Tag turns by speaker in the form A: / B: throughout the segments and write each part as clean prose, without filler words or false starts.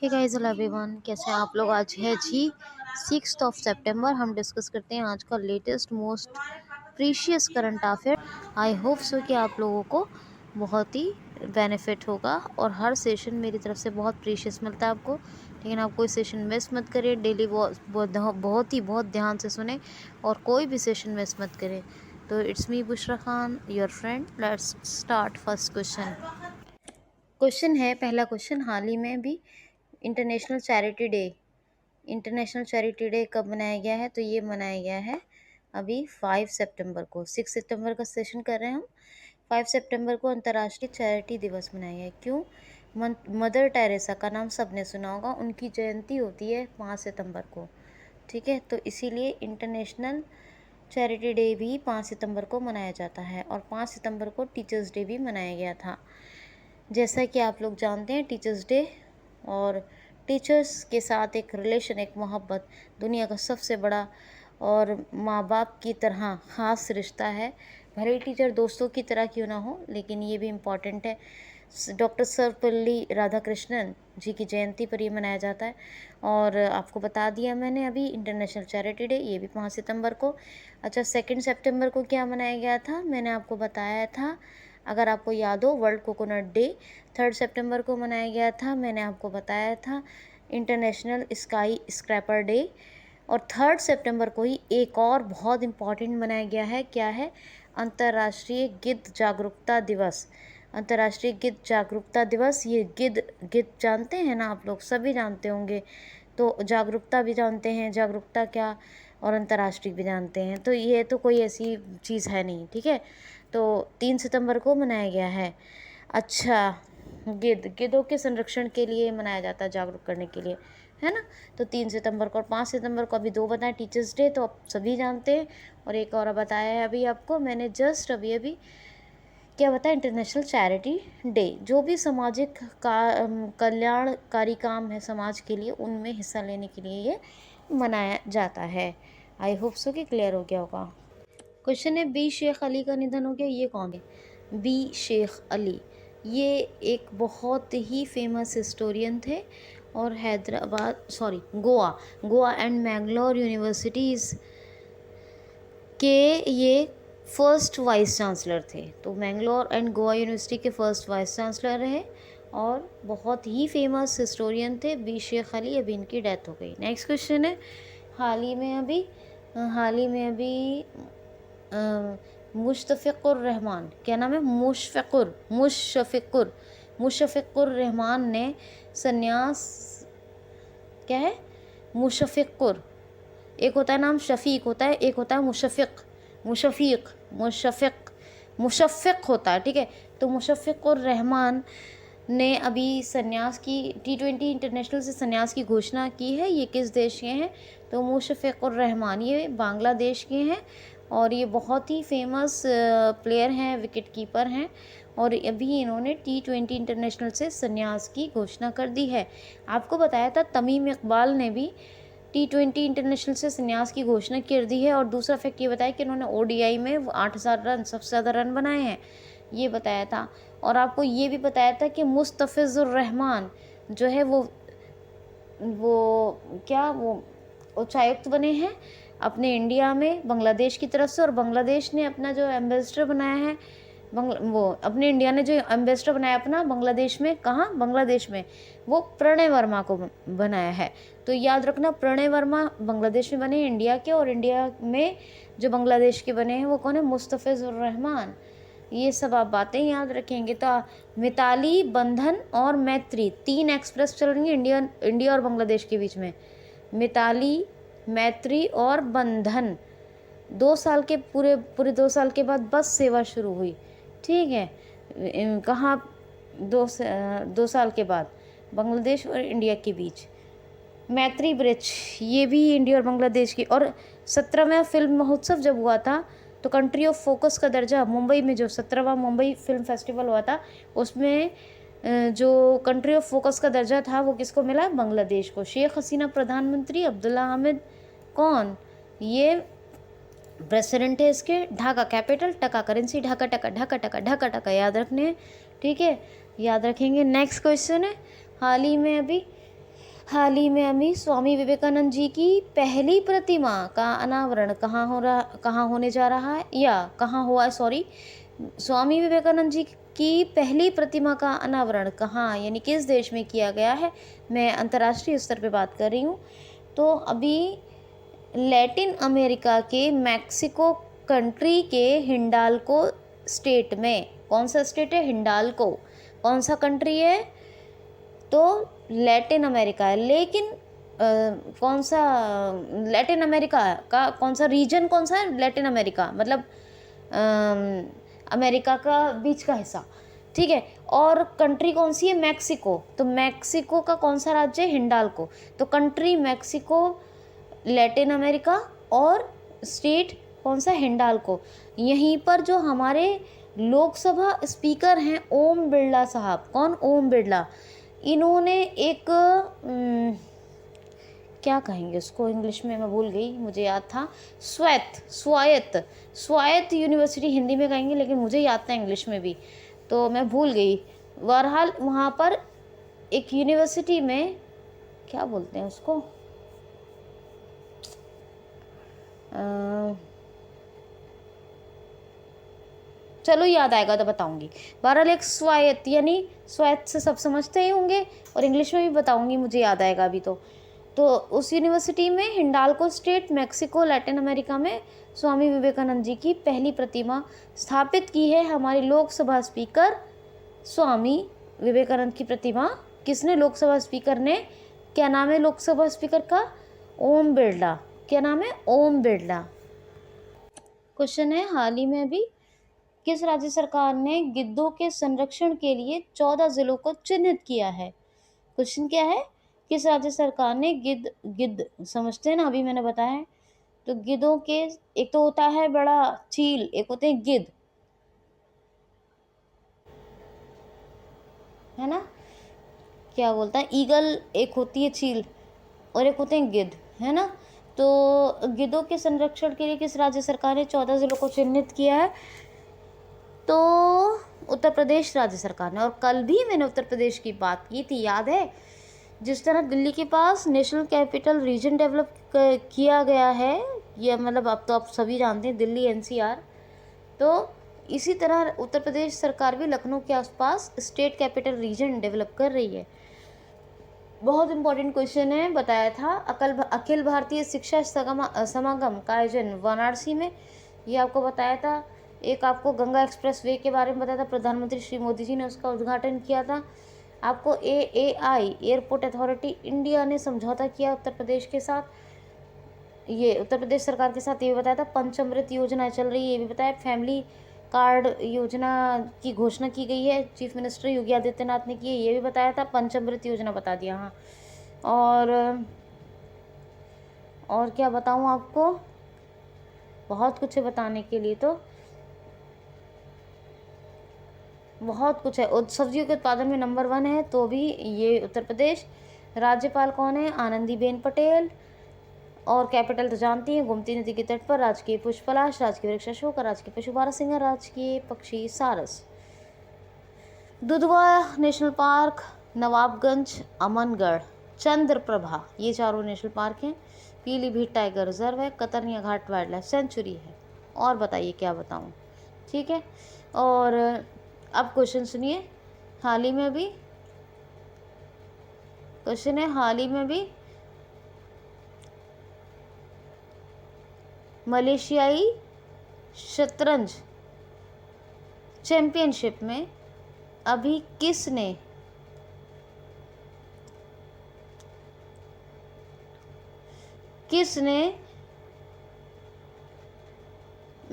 A: Hey guys hello everyone, कैसे हैं आप लोग। आज है जी 6 सितंबर। हम डिस्कस करते हैं आज का latest most precious current affair. I hope so कि आप लोगों को बहुत ही बेनिफिट होगा और हर सेशन मेरी तरफ से बहुत प्रीशियस मिलता है आपको, लेकिन आप कोई सेशन मिस मत करिए। डेली बहुत ध्यान से सुने और कोई भी सेशन मिस मत करें। तो it's me Bushra Khan, your friend. Let's start. First question है, पहला क्वेश्चन, हाल ही में भी इंटरनेशनल चैरिटी डे कब मनाया गया है? तो ये मनाया गया है अभी 5 सितंबर को। 6 सितंबर का सेशन कर रहे हैं हम। 5 सितंबर को अंतर्राष्ट्रीय चैरिटी दिवस मनाया गया है। क्यों? मदर टेरेसा का नाम सबने सुना होगा, उनकी जयंती होती है 5 सितंबर को। ठीक है, तो इसीलिए इंटरनेशनल चैरिटी डे भी 5 सितंबर को मनाया जाता है। और 5 सितंबर को टीचर्स डे भी मनाया गया था। जैसा कि आप लोग जानते हैं, टीचर्स डे और टीचर्स के साथ एक रिलेशन, एक मोहब्बत दुनिया का सबसे बड़ा और माँ बाप की तरह ख़ास रिश्ता है। भले ही टीचर दोस्तों की तरह क्यों ना हो, लेकिन ये भी इम्पॉर्टेंट है। डॉक्टर सर्वपल्ली राधाकृष्णन जी की जयंती पर ये मनाया जाता है। और आपको बता दिया मैंने अभी, इंटरनेशनल चैरिटी डे ये भी 5 सितंबर को। अच्छा, 2 सितंबर को क्या मनाया गया था? मैंने आपको बताया था, अगर आपको याद हो, वर्ल्ड कोकोनट डे। 3 सितंबर को मनाया गया था, मैंने आपको बताया था, इंटरनेशनल स्काई स्क्रैपर डे। और 3 सितंबर को ही एक और बहुत इम्पॉर्टेंट मनाया गया है। क्या है? अंतर्राष्ट्रीय गिद्ध जागरूकता दिवस। अंतर्राष्ट्रीय गिद्ध जागरूकता दिवस। ये गिद्ध जानते हैं ना आप लोग, सभी जानते होंगे। तो जागरूकता भी जानते हैं, जागरूकता क्या, और अंतर्राष्ट्रीय भी जानते हैं। तो ये तो कोई ऐसी चीज़ है नहीं। ठीक है, तो 3 सितंबर को मनाया गया है। अच्छा, गिद्धों के संरक्षण के लिए मनाया जाता है, जागरूक करने के लिए, है ना। तो 3 सितंबर को और 5 सितंबर को, अभी दो बताएं। टीचर्स डे तो आप सभी जानते हैं, और एक और बताया है अभी आपको मैंने जस्ट अभी क्या बताया, इंटरनेशनल चैरिटी डे। जो भी सामाजिक कल्याणकारी काम है समाज के लिए, उनमें हिस्सा लेने के लिए ये मनाया जाता है। आई होप सो कि क्लियर हो गया होगा। क्वेश्चन है, बी शेख अली का निधन हो गया। ये कौन है? बी शेख अली, ये एक बहुत ही फेमस हिस्टोरियन थे और गोवा एंड मैंगलोर यूनिवर्सिटीज़ के ये फर्स्ट वाइस चांसलर थे। तो मैंगलोर एंड गोवा यूनिवर्सिटी के फर्स्ट वाइस चांसलर रहे और बहुत ही फेमस हिस्टोरियन थे बी शेख अली। अभी इनकी डेथ हो गई। नेक्स्ट क्वेश्चन है, हाल ही में अभी मुशफ़िक़ुर रहमान, क्या नाम है? मुशफ़िक़ुर रहमान ने संन्यास, क्या है? मुशफ़िक़ुर, एक होता है नाम शफ़ीक होता है, एक होता है मुशफ़िक़ होता है। ठीक है, तो मुशफ़िक़ुर रहमान ने अभी संन्यास की, T20 इंटरनेशनल से संन्यास की घोषणा की है। ये किस देश के हैं? तो मुशफ़िक़ुर रहमान ये बांग्लादेश के हैं और ये बहुत ही फेमस प्लेयर हैं, विकेट कीपर हैं। और अभी इन्होंने T20 इंटरनेशनल से संन्यास की घोषणा कर दी है। आपको बताया था तमीम इकबाल ने भी T20 इंटरनेशनल से संन्यास की घोषणा कर दी है। और दूसरा फैक्ट ये बताया कि इन्होंने ODI में 8000 रन, सबसे ज़्यादा रन बनाए हैं, ये बताया था। और आपको ये भी बताया था कि मुस्तफ़िज़ुर रहमान जो है वो उच्चायुक्त बने हैं अपने इंडिया में बांग्लादेश की तरफ से। और बांग्लादेश ने अपना जो एम्बेसडर बनाया है, अपने इंडिया ने जो एम्बेसडर बनाया अपना बांग्लादेश में, कहाँ? बांग्लादेश में, वो प्रणय वर्मा को बनाया है। तो याद रखना, प्रणय वर्मा बांग्लादेश में बने इंडिया के, और इंडिया में जो बांग्लादेश के बने हैं वो कौन है? मुस्तफ़िज़ुर रहमान। ये सब आप बातें याद रखेंगे। तो मिताली, बंधन और मैत्री, 3 एक्सप्रेस चल रही है इंडिया और बांग्लादेश के बीच में। मिताली, मैत्री और बंधन। 2 साल के पूरे 2 साल के बाद बस सेवा शुरू हुई। ठीक है, कहाँ? 2 साल के बाद बांग्लादेश और इंडिया के बीच मैत्री ब्रिज, ये भी इंडिया और बांग्लादेश की। और 17वां फिल्म महोत्सव जब हुआ था, तो कंट्री ऑफ फोकस का दर्जा मुंबई में, जो 17वां मुंबई फिल्म फेस्टिवल हुआ था, उसमें जो कंट्री ऑफ फोकस का दर्जा था वो किसको मिला? बांग्लादेश को। शेख हसीना प्रधानमंत्री, अब्दुल्ला अहमद कौन? ये प्रेसिडेंट है इसके। ढाका कैपिटल, टका करेंसी, ढाका टका याद रखने हैं। ठीक है, याद रखेंगे। नेक्स्ट क्वेश्चन है, हाल ही में अभी हाल ही में अभी स्वामी विवेकानंद जी की पहली प्रतिमा का अनावरण कहाँ होने जा रहा है, या कहाँ हुआ है, सॉरी, स्वामी विवेकानंद जी की पहली प्रतिमा का अनावरण कहाँ यानी किस देश में किया गया है। मैं अंतर्राष्ट्रीय स्तर पे बात कर रही हूँ। तो अभी लैटिन अमेरिका के मैक्सिको कंट्री के हिंडाल्को स्टेट में, कौन सा स्टेट है, हिंडाल्को, कौन सा कंट्री है, तो लैटिन अमेरिका है। लेकिन कौन सा लैटिन अमेरिका का कौन सा रीजन, कौन सा है लैटिन अमेरिका, मतलब अमेरिका का बीच का हिस्सा, ठीक है। और कंट्री कौन सी है, मैक्सिको। तो मैक्सिको का कौन सा राज्य है, हिंडाल्को। तो कंट्री मैक्सिको, लैटिन अमेरिका, और स्टेट कौन सा, हिंडाल्को। यहीं पर जो हमारे लोकसभा स्पीकर हैं ओम बिरला साहब, कौन, ओम बिरला, इन्होंने एक क्या कहेंगे उसको इंग्लिश में, मैं भूल गई, मुझे याद था, स्वायत्त यूनिवर्सिटी हिंदी में कहेंगे, लेकिन मुझे याद था इंग्लिश में भी, तो मैं भूल गई। बहरहाल वहाँ पर एक यूनिवर्सिटी में क्या बोलते हैं उसको, चलो याद आएगा तो बताऊंगी। बहरहाल एक स्वायत्त, यानी स्वायत्त से सब समझते ही होंगे, और इंग्लिश में भी बताऊंगी, मुझे याद आएगा अभी। तो उस यूनिवर्सिटी में Hindalco state, Mexico, Latin America में स्वामी विवेकानंद जी की पहली प्रतिमा स्थापित की है हमारे लोकसभा स्पीकर स्वामी विवेकानंद की प्रतिमा किसने, लोकसभा स्पीकर ने। क्या नाम है लोकसभा स्पीकर का, ओम बिरला। क्या नाम है, ओम बिरला। क्वेश्चन है, हाल ही में अभी किस राज्य सरकार ने गिद्धों के संरक्षण के लिए 14 जिलों को चिन्हित किया है। क्वेश्चन क्या है, किस राज्य सरकार ने गिद्ध समझते हैं ना, अभी मैंने बताया है। तो गिद्धों के, एक तो होता है बड़ा चील, एक होते हैं गिद्ध, है ना, क्या बोलता है, ईगल एक होती है चील, और एक होते हैं गिद्ध, है ना। तो गिद्धों के संरक्षण के लिए किस राज्य सरकार ने 14 जिलों को चिन्हित किया है, तो उत्तर प्रदेश राज्य सरकार ने। और कल भी मैंने उत्तर प्रदेश की बात की थी, याद है। जिस तरह दिल्ली के पास नेशनल कैपिटल रीजन डेवलप किया गया है, ये मतलब अब तो आप सभी जानते हैं, दिल्ली एनसीआर, तो इसी तरह उत्तर प्रदेश सरकार भी लखनऊ के आसपास स्टेट कैपिटल रीजन डेवलप कर रही है। बहुत इंपॉर्टेंट क्वेश्चन है, बताया था। अखिल भारतीय शिक्षा समागम का आयोजन वाराणसी में, ये आपको बताया था। एक आपको गंगा एक्सप्रेस वे के बारे में बताया था, प्रधानमंत्री श्री मोदी जी ने उसका उद्घाटन किया था। आपको AAI एयरपोर्ट अथॉरिटी इंडिया ने समझौता किया उत्तर प्रदेश के साथ, ये उत्तर प्रदेश सरकार के साथ, ये बताया था। पंचामृत योजना चल रही है, ये भी बताया। फैमिली कार्ड योजना की घोषणा की गई है, चीफ मिनिस्टर योगी आदित्यनाथ ने की है, ये भी बताया था। पंचामृत योजना बता दिया, हाँ। और क्या बताऊँ आपको, बहुत कुछ है बताने के लिए, तो बहुत कुछ है। और सब्जियों के उत्पादन में नंबर 1 है, तो भी ये उत्तर प्रदेश। राज्यपाल कौन है, आनंदीबेन पटेल। और कैपिटल तो जानती हैं, गोमती नदी के तट पर। राजकीय पुष्प पलाश, राजकीय वृक्ष अशोक, राजकीय पशु बारहसिंगा, राजकीय पक्षी सारस। दुधवा नेशनल पार्क, नवाबगंज, अमनगढ़, चंद्रप्रभा, ये चारों नेशनल पार्क हैं। पीलीभीत टाइगर रिजर्व है, कतरनिया घाट वाइल्ड लाइफ सेंचुरी है। और बताइए क्या बताऊं, ठीक है। और अब क्वेश्चन सुनिए, हाल ही में भी क्वेश्चन है, हाल ही में भी मलेशियाई शतरंज चैंपियनशिप में अभी किसने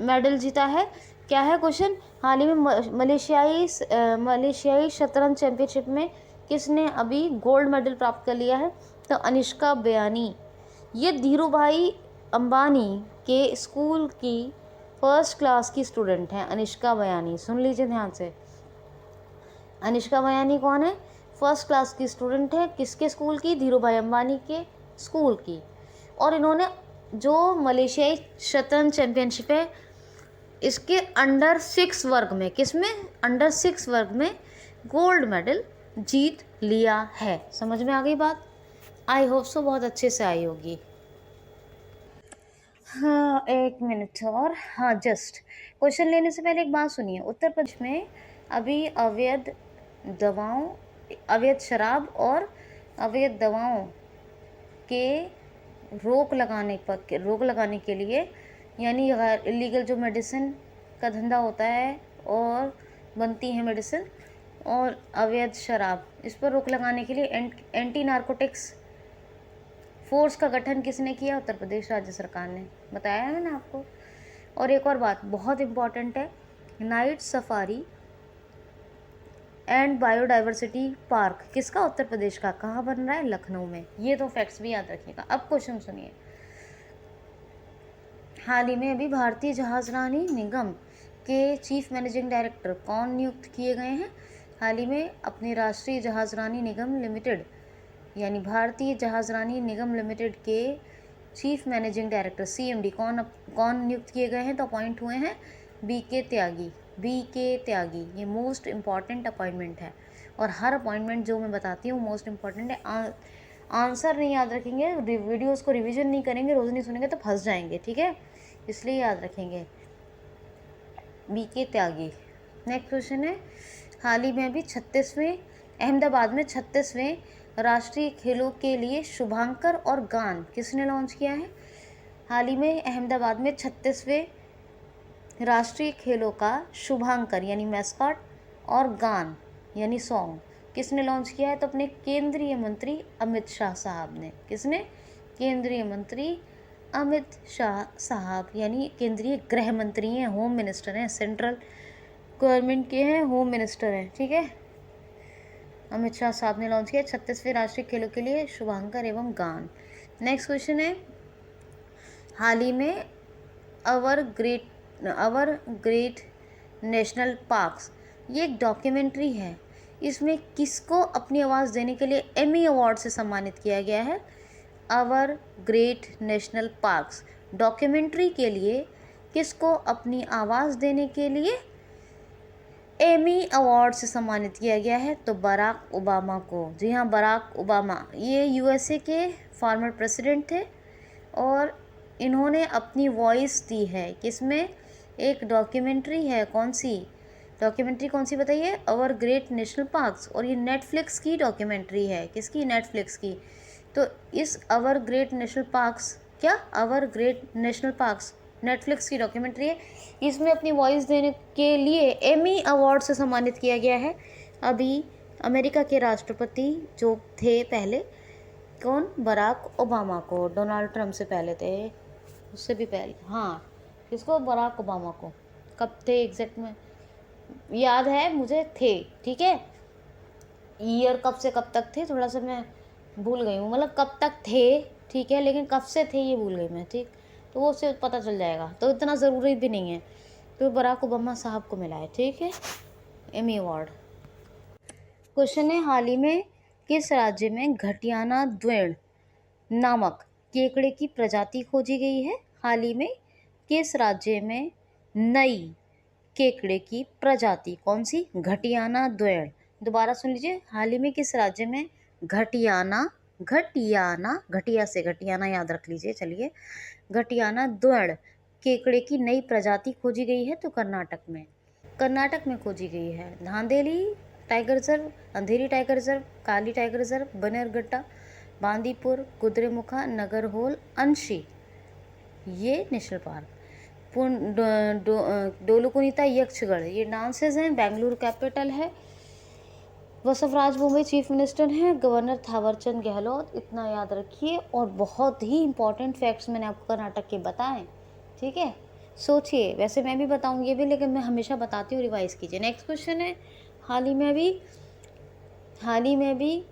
A: मेडल जीता है। क्या है क्वेश्चन, हाल ही में मलेशियाई शतरंज चैंपियनशिप में किसने अभी गोल्ड मेडल प्राप्त कर लिया है, तो अनिष्का बयानी। ये धीरूभाई अंबानी के स्कूल की फर्स्ट क्लास की स्टूडेंट हैं, अनिष्का बयानी, सुन लीजिए ध्यान से। अनिष्का बयानी कौन है, फर्स्ट क्लास की स्टूडेंट है, किसके स्कूल की, धीरूभाई अंबानी के स्कूल की। और इन्होंने जो मलेशियाई शतरंज चैंपियनशिप है, इसके अंडर 6 वर्ग में, किसमें, अंडर 6 वर्ग में गोल्ड मेडल जीत लिया है। समझ में आ गई बात, आई होप सो बहुत अच्छे से आई होगी। हाँ, एक मिनट और। हाँ, जस्ट क्वेश्चन लेने से पहले एक बात सुनिए। उत्तर प्रदेश में अभी दवाओं अवैध शराब और अवैध दवाओं के रोक लगाने के लिए, यानी इलीगल जो मेडिसिन का धंधा होता है और बनती है मेडिसिन, और अवैध शराब, इस पर रोक लगाने के लिए एंटी नारकोटिक्स फोर्स का गठन किसने किया? उत्तर प्रदेश राज्य सरकार ने। बताया है मैंने आपको। और एक और बात बहुत इम्पॉर्टेंट है, night safari and biodiversity park किसका? उत्तर प्रदेश का। कहाँ बन रहा है? लखनऊ में। ये तो फैक्ट्स भी याद रखिएगा। अब क्वेश्चन सुनिए। हाल ही में अभी भारतीय जहाजरानी निगम के चीफ मैनेजिंग डायरेक्टर कौन नियुक्त किए गए हैं? हाल ही में अपने राष्ट्रीय जहाजरानी निगम लिमिटेड यानी भारतीय जहाजरानी निगम लिमिटेड के चीफ मैनेजिंग डायरेक्टर CMD कौन नियुक्त किए गए हैं? तो अपॉइंट हुए हैं BK त्यागी। ये मोस्ट इम्पॉर्टेंट अपॉइंटमेंट है, और हर अपॉइंटमेंट जो मैं बताती हूँ मोस्ट इम्पॉर्टेंट है। आंसर नहीं याद रखेंगे, वीडियोस को रिवीजन नहीं करेंगे, रोज़ नहीं सुनेंगे तो फंस जाएंगे, ठीक है? इसलिए याद रखेंगे BK त्यागी। नेक्स्ट क्वेश्चन है, हाल ही में अभी अहमदाबाद में 36वें राष्ट्रीय खेलों के लिए शुभांकर और गान किसने लॉन्च किया है? हाल ही में अहमदाबाद में 36वें राष्ट्रीय खेलों का शुभांकर यानी मैस्कॉट और गान यानी सॉन्ग किसने लॉन्च किया है? तो अपने केंद्रीय मंत्री अमित शाह साहब ने। किसने? केंद्रीय मंत्री अमित शाह साहब, यानी केंद्रीय गृह मंत्री हैं, होम मिनिस्टर हैं, सेंट्रल गवर्नमेंट के हैं, होम मिनिस्टर हैं, ठीक है? अमित शाह साहब ने लॉन्च किया 36वें राष्ट्रीय खेलों के लिए शुभांकर एवं गान। नेक्स्ट क्वेश्चन है, हाल ही में अवर ग्रेट नेशनल पार्क्स, ये एक डॉक्यूमेंट्री है। इसमें किसको अपनी आवाज़ देने के लिए एमी अवार्ड से सम्मानित किया गया है? अवर ग्रेट नेशनल पार्क्स डॉक्यूमेंट्री के लिए किसको अपनी आवाज़ देने के लिए एमी अवार्ड से सम्मानित किया गया है? तो बराक ओबामा को। जी हाँ, बराक ओबामा, ये USA के फॉर्मर प्रेसिडेंट थे, और इन्होंने अपनी वॉइस दी है किसमें? एक डॉक्यूमेंट्री है। कौन सी डॉक्यूमेंट्री? कौन सी बताइए? अवर ग्रेट नेशनल पार्क्स। और ये नेटफ्लिक्स की डॉक्यूमेंट्री है। किसकी? नेटफ्लिक्स की। तो इस अवर ग्रेट नेशनल पार्क्स, क्या अवर ग्रेट नेशनल पार्क्स नेटफ्लिक्स की डॉक्यूमेंट्री है, इसमें अपनी वॉइस देने के लिए एमी अवार्ड से सम्मानित किया गया है अभी अमेरिका के राष्ट्रपति जो थे पहले, कौन? बराक ओबामा को। डोनाल्ड ट्रंप से पहले थे, उससे भी पहले। हाँ, किसको? बराक ओबामा को। कब थे एग्जैक्ट में याद है मुझे, थे, ठीक है? ईयर कब से कब तक थे थोड़ा सा मैं भूल गई हूँ, मतलब कब तक थे, ठीक है, लेकिन कब से थे ये भूल गई मैं, ठीक? तो वो उससे पता चल जाएगा, तो इतना ज़रूरी भी नहीं है। तो बराक ओबामा साहब को मिला है, ठीक है, एमी अवार्ड। क्वेश्चन है, हाल ही में किस राज्य में घटियाना द्वेण नामक केकड़े की प्रजाति खोजी गई है? हाल ही में किस राज्य में नई केकड़े की प्रजाति, कौन सी? घटियाना द्वेण। दोबारा सुन लीजिए, हाल ही में किस राज्य में घटियाना घटिया से घटियाना याद रख लीजिए, चलिए, घटियाना द्वेण केकड़े की नई प्रजाति खोजी गई है? तो कर्नाटक में खोजी गई है। धांधेली टाइगर रिजर्व, अंधेरी टाइगर रिजर्व, काली टाइगर रिजर्व, बनेरघट्टा, बांदीपुर, कुद्रेमुखा, नगरहोल, अंशी, ये नेशनल पार्क। डोलुकुनिता यक्षगढ़, ये डांसेस हैं। बेंगलुरु कैपिटल है। बसवराज बोम्बे चीफ मिनिस्टर हैं। गवर्नर थावरचंद गहलोत, इतना याद रखिए। और बहुत ही इंपॉर्टेंट फैक्ट्स मैंने आपको कर्नाटक के बताएं, ठीक है? सोचिए, वैसे मैं भी बताऊंगी ये भी, लेकिन मैं हमेशा बताती हूँ, रिवाइज कीजिए। नेक्स्ट क्वेश्चन है, हाल ही में अभी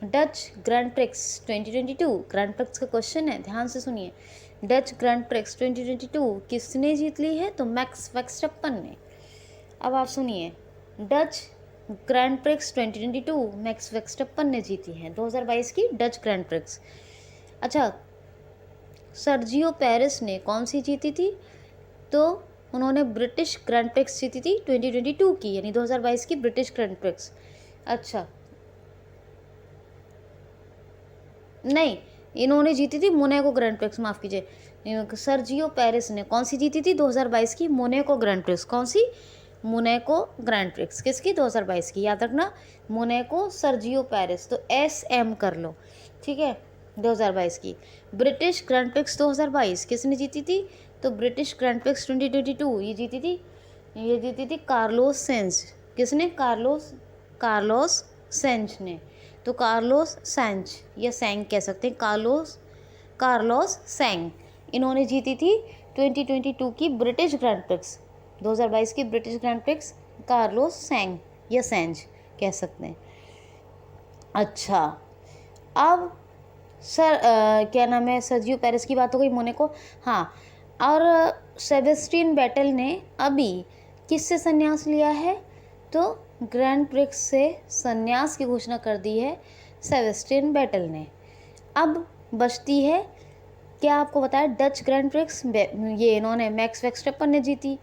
A: Dutch grand prix 2022, grand prix का क्वेश्चन है, ध्यान से सुनिए। डच ग्रैंड प्रिक्स 2022 किसने जीत ली है? तो मैक्स वर्स्टेपन ने। अब आप सुनिए, Dutch grand prix 2022 max Verstappen ने जीती है, 2022 की डच ग्रैंड प्रिक्स। अच्छा, सर्जियो पेरिस ने कौन सी जीती थी? तो उन्होंने ब्रिटिश ग्रैंड प्रिक्स जीती थी 2022 की, यानी 2022 की ब्रिटिश ग्रैंड प्रिक्स। अच्छा, नहीं, इन्होंने जीती थी मोनाको ग्रैंड प्रिक्स, माफ़ कीजिए, सर्जियो पेरेस ने कौन सी जीती थी 2022 की? Monaco grand prix. कौन सी? मोनाको ग्रैंड प्रिक्स किसकी? 2022 की, याद रखना। मोनाको सर्जियो पेरेस, तो SM कर लो, ठीक है, 2022 की। ब्रिटिश ग्रैंड प्रिक्स 2022 किसने जीती थी? तो ब्रिटिश ग्रैंड प्रिक्स 2022 ये जीती थी कार्लोस सेंज। किसने? कार्लोस सेंज ने। तो कार्लोस सेंज या सैंग कह सकते हैं, कार्लोस सैंग, इन्होंने जीती थी 2022 की ब्रिटिश ग्रैंड प्रिक्स, 2022 की ब्रिटिश ग्रैंड प्रिक्स, कार्लोस सैंग या सेंज कह सकते हैं। अच्छा, अब सर क्या नाम है, सर्जियो पेरेस की बात हो गई, मोनाको। हाँ, और सेबेस्टियन बेटल ने अभी किससे संन्यास लिया है? तो ग्रैंड प्रिक्स से संन्यास की घोषणा कर दी है सेबेस्टियन बेटल ने। अब बचती है, क्या आपको बताया, डच ग्रैंड प्रिक्स, ये इन्होंने मैक्स वर्स्टेपन ने जीती।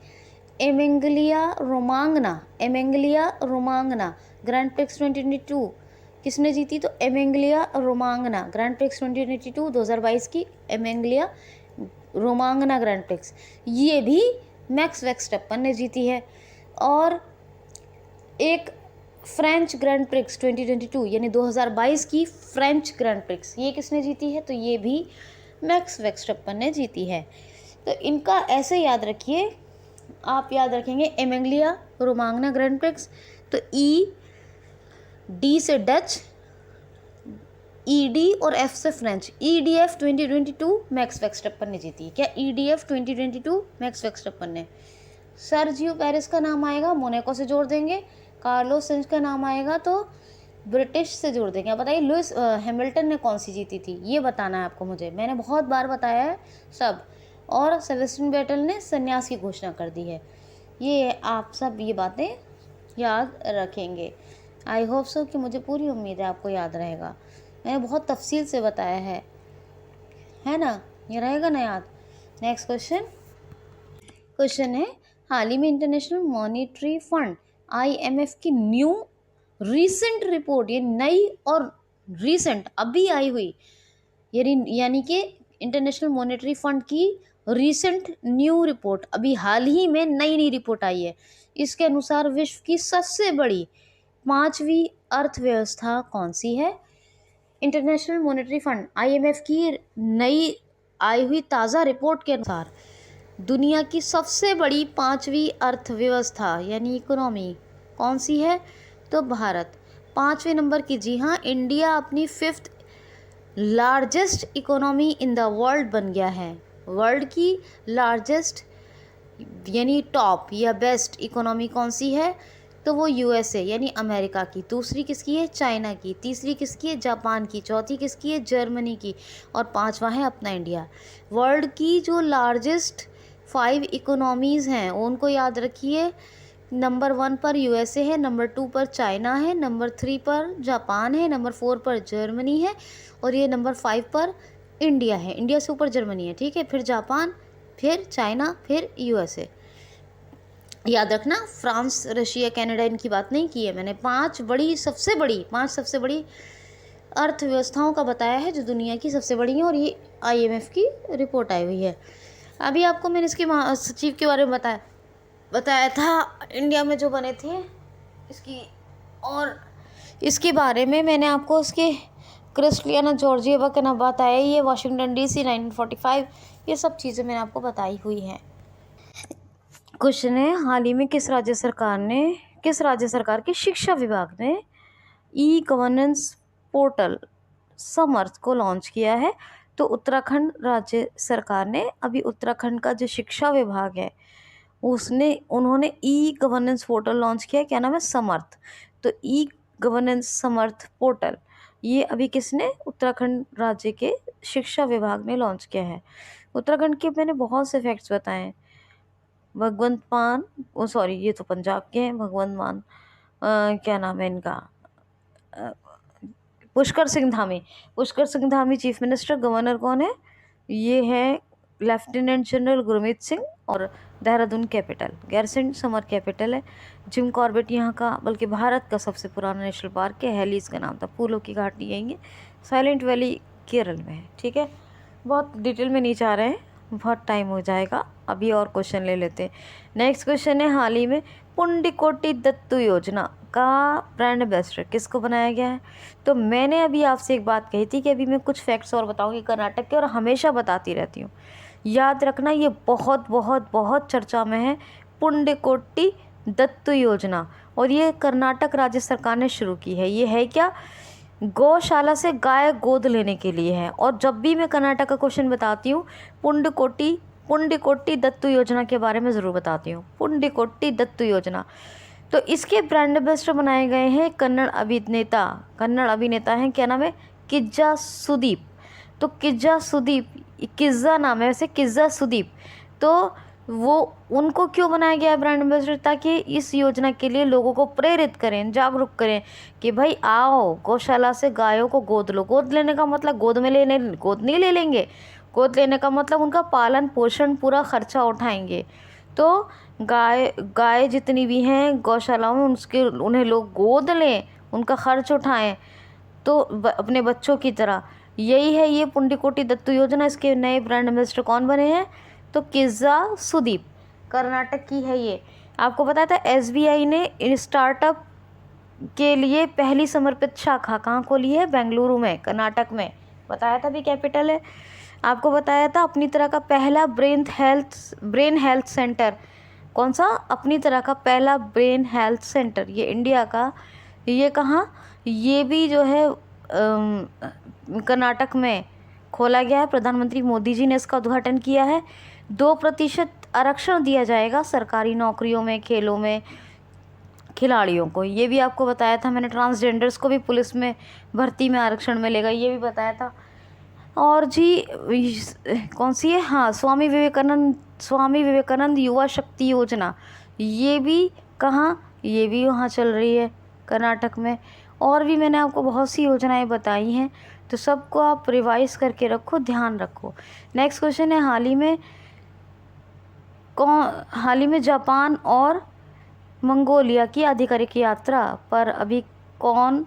A: एमेंगलिया रोमांगना ग्रैंड प्रिक्स 2022 किसने जीती? तो एमेंगलिया रोमांगना ग्रैंड प्रिक्स 2022, 2022 की एमेंगलिया रोमांगना ग्रैंड प्रिक्स, ये भी मैक्स वर्स्टेपन ने जीती है। और एक फ्रेंच ग्रैंड प्रिक्स 2022 यानी 2022 की फ्रेंच ग्रैंड प्रिक्स, ये किसने जीती है? तो ये भी मैक्स वर्स्टेपन ने जीती है। तो इनका ऐसे याद रखिए, आप याद रखेंगे एमेंगलिया रोमांगना ग्रैंड प्रिक्स, तो D से डच, ED और F से फ्रेंच। EDF 2022 मैक्स वर्स्टेपन ने जीती है। क्या EDF 2022 मैक्स वर्स्टेपन ने? सर्जियो पेरेस का नाम आएगा, मोनाको से जोड़ देंगे। कार्लोस सेंज का नाम आएगा तो ब्रिटिश से जोड़ देंगे। अब बताइए लुइस हैमिल्टन ने कौन सी जीती थी, ये बताना है आपको मुझे, मैंने बहुत बार बताया है सब। और सेबेस्टियन बेटल ने संन्यास की घोषणा कर दी है। ये आप सब ये बातें याद रखेंगे। आई होप सो कि मुझे पूरी उम्मीद है आपको याद रहेगा, मैंने बहुत तफसील से बताया है ना, ये रहेगा ना याद। नेक्स्ट क्वेश्चन है, हाल ही में इंटरनेशनल मॉनेटरी फंड IMF की न्यू रीसेंट रिपोर्ट, ये नई और रीसेंट अभी आई हुई, यानी कि इंटरनेशनल मॉनेटरी फंड की रीसेंट न्यू रिपोर्ट, अभी हाल ही में नई रिपोर्ट आई है। इसके अनुसार विश्व की सबसे बड़ी 5वीं अर्थव्यवस्था कौन सी है? इंटरनेशनल मॉनेटरी फंड IMF की नई आई हुई ताज़ा रिपोर्ट के अनुसार दुनिया की सबसे बड़ी 5वीं अर्थव्यवस्था यानी इकोनॉमी कौन सी है? तो भारत 5वें नंबर की। जी हाँ, इंडिया अपनी 5th largest economy in the world बन गया है। वर्ल्ड की लार्जेस्ट यानी टॉप या बेस्ट इकोनॉमी कौन सी है? तो वो USA यानी अमेरिका की। दूसरी किसकी है? चाइना की। तीसरी किसकी है? जापान की। चौथी किसकी है? जर्मनी की। और 5वां है अपना इंडिया। वर्ल्ड की जो लार्जेस्ट 5 इकोनॉमीज़ हैं उनको याद रखिए। नंबर 1 पर USA है, नंबर 2 पर चाइना है, नंबर 3 पर जापान है, नंबर 4 पर जर्मनी है और ये नंबर 5 पर इंडिया है। इंडिया से ऊपर जर्मनी है, ठीक है, फिर जापान, फिर चाइना, फिर USA। याद रखना, फ्रांस, रशिया, कनाडा इनकी बात नहीं की है मैंने। 5 सबसे बड़ी अर्थव्यवस्थाओं का बताया है जो दुनिया की सबसे बड़ी है और ये IMF की रिपोर्ट आई हुई है। अभी आपको मैंने इसके सचिव के बारे में बताया था, इंडिया में जो बने थे इसकी, और इसके बारे में मैंने आपको उसके क्रिस्टलियाना जॉर्जिएवा का नाम बताया, ये वाशिंगटन DC 1945, ये सब चीज़ें मैंने आपको बताई हुई हैं। क्वेश्चन है, हाल ही में किस राज्य सरकार के शिक्षा विभाग ने E-गवर्नेंस पोर्टल समर्थ को लॉन्च किया है? तो उत्तराखंड राज्य सरकार ने अभी उत्तराखंड का जो शिक्षा विभाग है उन्होंने E-गवर्नेंस पोर्टल लॉन्च किया, क्या नाम है? समर्थ। तो E-गवर्नेंस समर्थ पोर्टल ये अभी किसने? उत्तराखंड राज्य के शिक्षा विभाग ने लॉन्च किया है। उत्तराखंड के मैंने बहुत से फैक्ट्स बताए हैं। भगवंत मान, ये तो पंजाब के हैं, भगवंत मान क्या नाम है इनका? Pushkar Singh Dhami chief minister. Governor कौन है? ये है लेफ्टिनेंट जनरल गुरमीत सिंह। और Dehradun capital Gairsain summer capital है। जिम कॉर्बेट यहाँ का भारत का सबसे पुराना नेशनल पार्क है। हेली इसका नाम था। फूलों की घाटी यही है। साइलेंट वैली केरल में है। ठीक है, बहुत डिटेल में नहीं जा रहे हैं, बहुत टाइम हो जाएगा। अभी और क्वेश्चन ले लेते हैं। नेक्स्ट क्वेश्चन है, हाल ही में पुंडीकोटी दत्तू योजना का ब्रांड एम्बेसडर किसको बनाया गया है? तो मैंने अभी आपसे एक बात कही थी कि अभी मैं कुछ फैक्ट्स और बताऊंगी कर्नाटक के, और हमेशा बताती रहती हूँ, याद रखना। ये बहुत बहुत बहुत चर्चा में है, पुंडीकोटी दत्तू योजना, और ये कर्नाटक राज्य सरकार ने शुरू की है। ये है क्या? गौशाला से गाय गोद लेने के लिए है। और जब भी मैं कर्नाटक का क्वेश्चन बताती हूँ, पुंडीकोटी दत्तू योजना के बारे में ज़रूर बताती हूँ। पुंडीकोटी दत्तू योजना, तो इसके ब्रांड एम्बेसडर बनाए गए हैं कन्नड़ अभिनेता हैं, क्या नाम है? किज्जा सुदीप। तो किज्जा सुदीप, किज्जा नाम है वैसे, किज्जा सुदीप। तो वो उनको क्यों बनाया गया है ब्रांड एम्बेसडर? ताकि इस योजना के लिए लोगों को प्रेरित करें, जागरूक करें कि भाई आओ गौशाला से गायों को गोद लो। गोद लेने का मतलब गोद नहीं ले लेंगे। गोद लेने का मतलब उनका पालन पोषण पूरा खर्चा उठाएंगे। तो गाय जितनी भी हैं गौशालाओं में, उन्हें लोग गोद लें, उनका खर्च उठाएं, तो अपने बच्चों की तरह। यही है ये पुंडीकोटी दत्तू योजना। इसके नए ब्रांड एम्बेसडर कौन बने हैं? तो किज्जा सुदीप, कर्नाटक की है ये। आपको पता था SBI ने स्टार्टअप के लिए पहली समर्पित शाखा कहाँ खोली है? बेंगलुरु में, कर्नाटक में। बताया था भी कैपिटल है। आपको बताया था अपनी तरह का पहला ब्रेन हेल्थ सेंटर कौन सा? अपनी तरह का पहला ब्रेन हेल्थ सेंटर, ये इंडिया का। ये कहाँ? ये भी जो है कर्नाटक में खोला गया है। प्रधानमंत्री मोदी जी ने इसका उद्घाटन किया है। 2% आरक्षण दिया जाएगा सरकारी नौकरियों में, खेलों में खिलाड़ियों को। ये भी आपको बताया था मैंने। ट्रांसजेंडर्स को भी पुलिस में भर्ती में आरक्षण मिलेगा, ये भी बताया था। और जी कौन सी है? हाँ, स्वामी विवेकानंद युवा शक्ति योजना, ये भी कहाँ? ये भी वहाँ चल रही है कर्नाटक में। और भी मैंने आपको बहुत सी योजनाएं बताई हैं, तो सबको आप रिवाइज करके रखो, ध्यान रखो। नेक्स्ट क्वेश्चन है, हाल ही में जापान और मंगोलिया की आधिकारिक यात्रा पर अभी कौन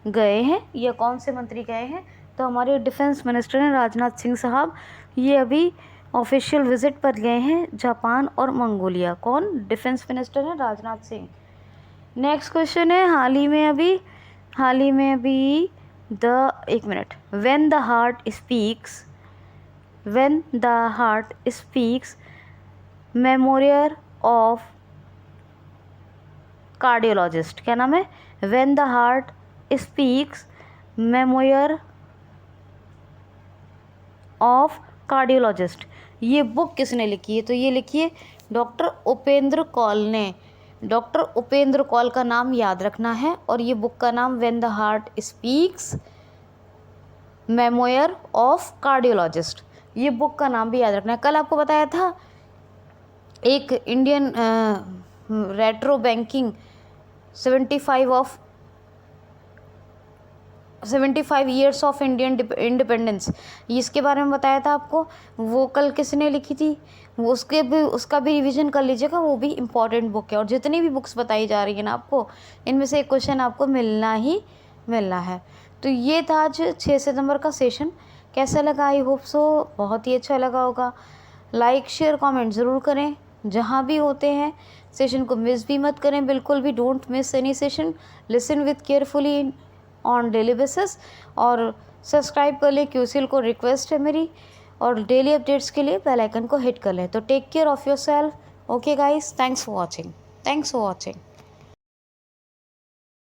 A: गए हैं, या कौन से मंत्री गए हैं? तो हमारे डिफेंस मिनिस्टर हैं राजनाथ सिंह साहब। ये अभी ऑफिशियल विजिट पर गए हैं जापान और मंगोलिया। कौन? डिफेंस मिनिस्टर हैं राजनाथ सिंह। नेक्स्ट क्वेश्चन है, हाल ही में अभी when the heart speaks memorial of cardiologist, क्या नाम है? When the heart speaks memorial of cardiologist, ये बुक किसने लिखी है? तो ये लिखी है डॉक्टर उपेंद्र कौल ने। डॉक्टर उपेंद्र कौल का नाम याद रखना है। और ये बुक का नाम when the heart speaks memoir of cardiologist, ये बुक का नाम भी याद रखना है। कल आपको बताया था एक Indian retro banking 75 years of Indian independence, इसके बारे में बताया था आपको। वो कल किसने लिखी थी? वो उसका भी रिवीजन कर लीजिएगा, वो भी इम्पॉर्टेंट बुक है। और जितनी भी बुक्स बताई जा रही है ना आपको, इनमें से एक क्वेश्चन आपको मिलना है। तो ये था आज 6 सितंबर का सेशन। कैसा लगा? आई होप सो बहुत ही अच्छा लगा होगा। लाइक शेयर कमेंट ज़रूर करें जहाँ भी होते हैं। सेशन को मिस भी मत करें, बिल्कुल भी don't miss any session. Listen with carefully on daily basis, और सब्सक्राइब कर लें, QCL को रिक्वेस्ट है मेरी। और डेली अपडेट्स के लिए बेल आइकन को हिट कर लें। तो take care of yourself. Okay guys, thanks for watching.